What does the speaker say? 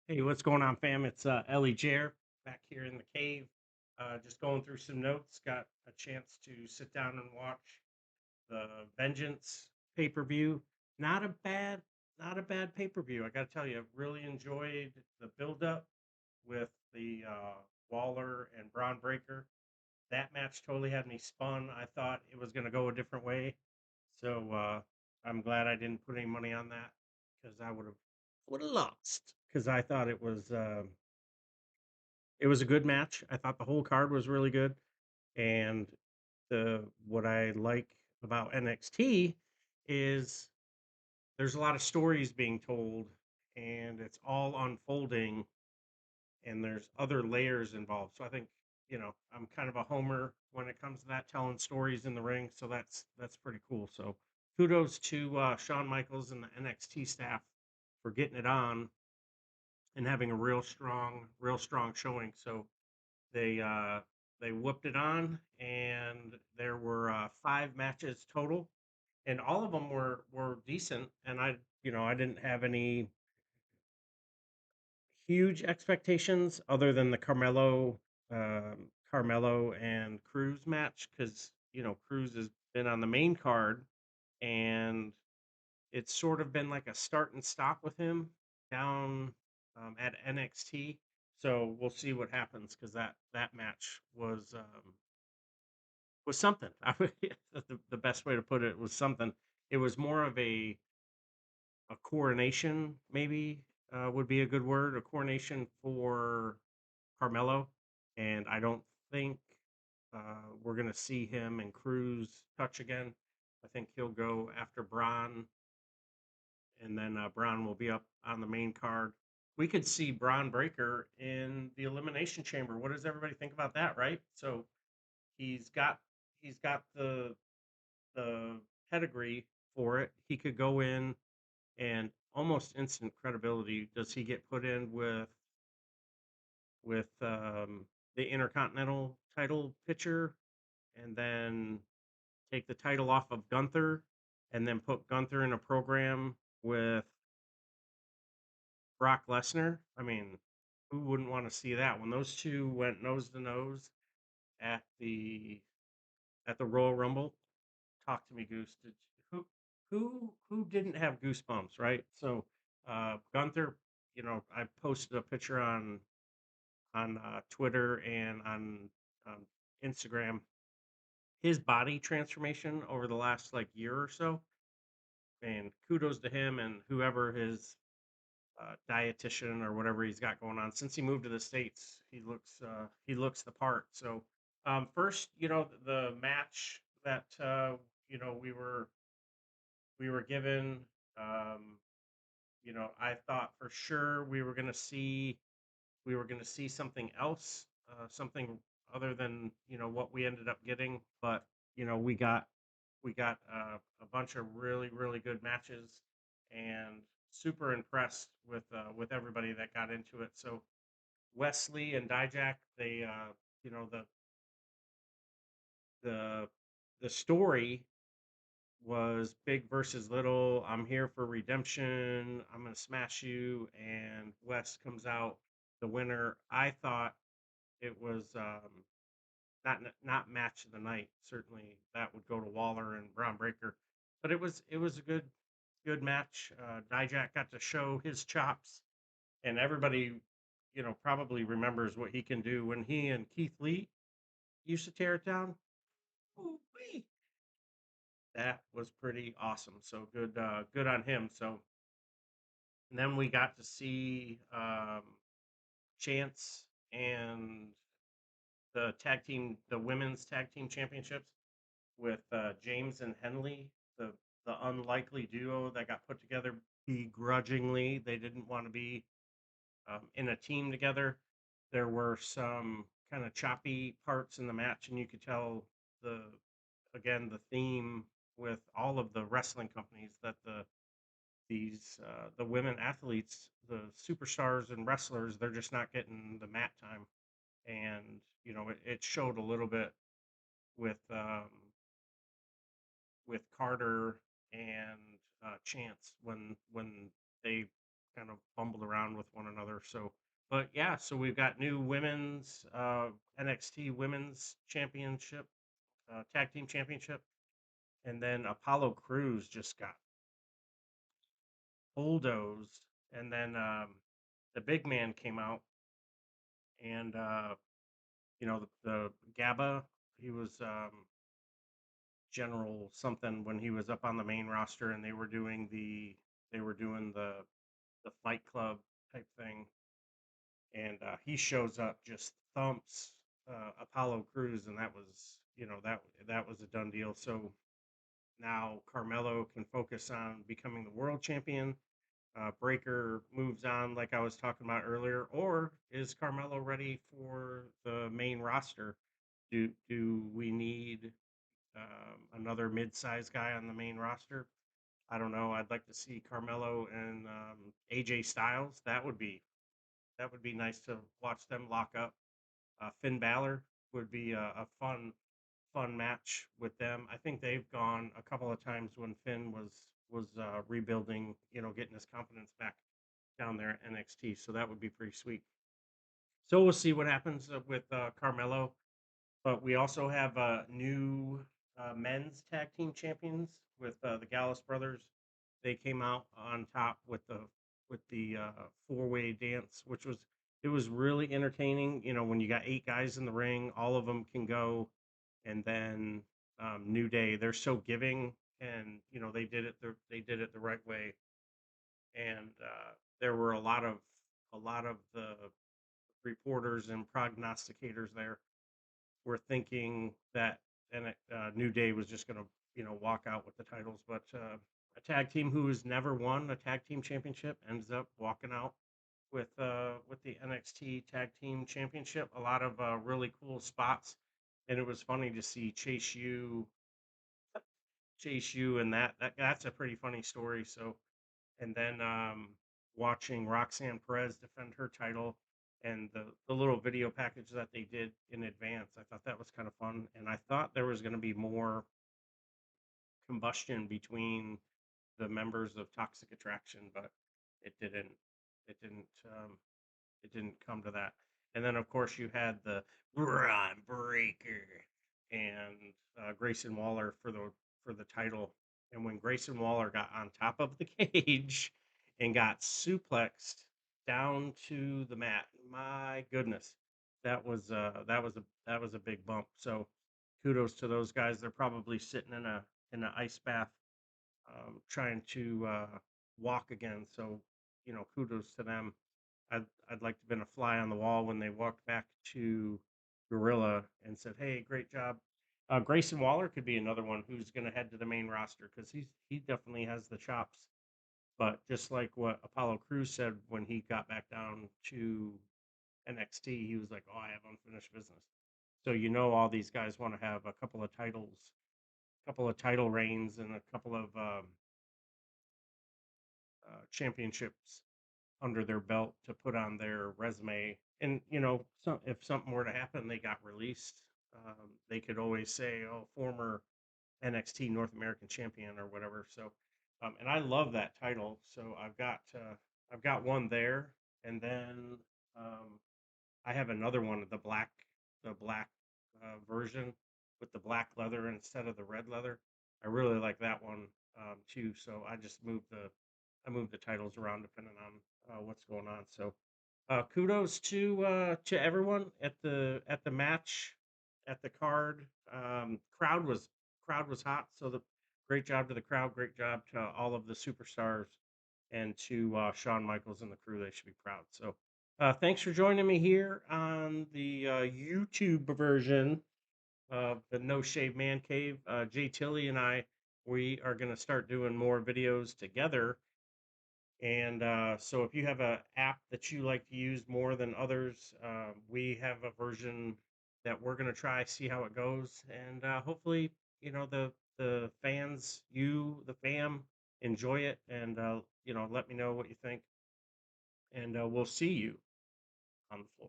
Hey, what's going on, fam? It's Ellie Jair back here in the cave. Just going through some notes. Got a chance to sit down and watch the Vengeance pay-per-view. Not a bad, not a bad pay-per-view. I got to tell you, I really enjoyed the build-up with the Waller and Braun Breaker. That match totally had me spun. I thought it was going to go a different way, so I'm glad I didn't put any money on that because I would have lost because I thought it was a good match. I thought the whole card was really good, and the what I like about NXT is there's a lot of stories being told, and it's all unfolding, and there's other layers involved. So I think I'm kind of a homer when it comes to that, telling stories in the ring. So that's pretty cool. So kudos to Shawn Michaels and the NXT staff for getting it on and having a real strong showing. So They uh, they whooped it on, and there were 5 matches total, and all of them were decent. And I didn't have any huge expectations other than the Carmelo and Crews match because Crews has been on the main card, and it's sort of been like a start and stop with him down at NXT. So we'll see what happens because that match was something. The best way to put it was something. It was more of a coronation, maybe would be a good word, a coronation for Carmelo, and I don't think we're gonna see him and Cruz touch again. I think he'll go after Braun, and then Braun will be up on the main card. We could see Braun Breaker in the Elimination Chamber. What does everybody think about that? Right? So he's got he's got the pedigree for it. He could go in and almost instant credibility. Does he get put in with the Intercontinental title picture and then take the title off of Gunther and then put Gunther in a program with Brock Lesnar? I mean, who wouldn't want to see that when those two went nose to nose at the Royal Rumble? Talk to me, Goose. Who didn't have goosebumps, right? So Gunther, I posted a picture on Twitter and on Instagram. His body transformation over the last like year or so, and kudos to him and whoever his dietitian or whatever he's got going on. Since he moved to the states, he looks the part. So first, the match that you know we were we were given. Um, I thought for sure we were gonna see something else, something other than what we ended up getting. But we got a bunch of really good matches, and super impressed with everybody that got into it. So Wesley and Dijak, they the the story was big versus little. I'm here for redemption. I'm gonna smash you, and West comes out the winner. I thought it was not match of the night. Certainly, that would go to Waller and Braun Breaker, but it was a good match. Dijak got to show his chops, and everybody probably remembers what he can do when he and Keith Lee used to tear it down. Ooh-wee. That was pretty awesome. So good on him. So and then we got to see Chance and the women's tag team championships with James and Henley, the unlikely duo that got put together begrudgingly. They didn't want to be in a team together. There were some kind of choppy parts in the match, and you could tell the the theme with all of the wrestling companies that the women athletes, the superstars and wrestlers, they're just not getting the mat time, and it showed a little bit with Carter and Chance when they kind of fumbled around with one another Balor. So, but yeah, so we've got new women's NXT Women's Championship, Tag Team Championship, and then Apollo Crews just got bulldozed, and then the big man came out, and the GABA, he was general something when he was up on the main roster, and they were doing the Fight Club type thing, and he shows up, just thumps Apollo Crews, and that was that was a done deal. So now Carmelo can focus on becoming the world champion. Breaker moves on, like I was talking about earlier, or is Carmelo ready for the main roster? Do we need another mid-sized guy on the main roster? I don't know. I'd like to see Carmelo and AJ Styles. That would be nice to watch them lock up. Finn Balor would be a fun match with them. I think they've gone a couple of times when Finn was rebuilding, getting his confidence back down there at NXT. So that would be pretty sweet. So we'll see what happens with Carmelo. But we also have new men's tag team champions with the Gallus brothers. They came out on top with the four-way dance, which was really entertaining. When you got 8 guys in the ring, all of them can go, and then New Day, they're so giving, and they did it the right way, and there were a lot of the reporters and prognosticators there were thinking that New Day was just going to walk out with the titles, but a tag team who has never won a tag team championship ends up walking out with the NXT Tag Team Championship. A lot of really cool spots, and it was funny to see Chase U, and that's a pretty funny story. So, and then watching Roxanne Perez defend her title, and the little video package that they did in advance, I thought that was kind of fun, and I thought there was going to be more combustion between the members of Toxic Attraction, but it didn't. It didn't. It didn't come to that. And then, of course, you had the Braun Breaker and Grayson Waller for the title. And when Grayson Waller got on top of the cage and got suplexed down to the mat, my goodness, that was a big bump. So kudos to those guys. They're probably sitting in an ice bath, trying to walk again. So kudos to them. I'd like to have been a fly on the wall when they walked back to Gorilla and said, "Hey, great job." Grayson Waller could be another one who's going to head to the main roster because he definitely has the chops. But just like what Apollo Crews said when he got back down to NXT, he was like, "Oh, I have unfinished business." So all these guys want to have a couple of title reigns, and a couple of championships under their belt to put on their resume. And if something were to happen, they got released. They could always say, "Oh, former NXT North American Champion" or whatever. So, and I love that title. So I've got one there, and then I have another one, the black version with the black leather instead of the red leather. I really like that one too. So I moved the titles around depending on what's going on. So kudos to everyone at the match, at the card. Crowd was hot. So the great job to the crowd. Great job to all of the superstars, and to Shawn Michaels and the crew. They should be proud. So thanks for joining me here on the YouTube version of the No Shave Man Cave. Jay Tilly and I, we are going to start doing more videos together. And so if you have an app that you like to use more than others, we have a version that we're going to try, see how it goes. And hopefully, the fans, the fam, enjoy it. And, let me know what you think. And we'll see you on the floor.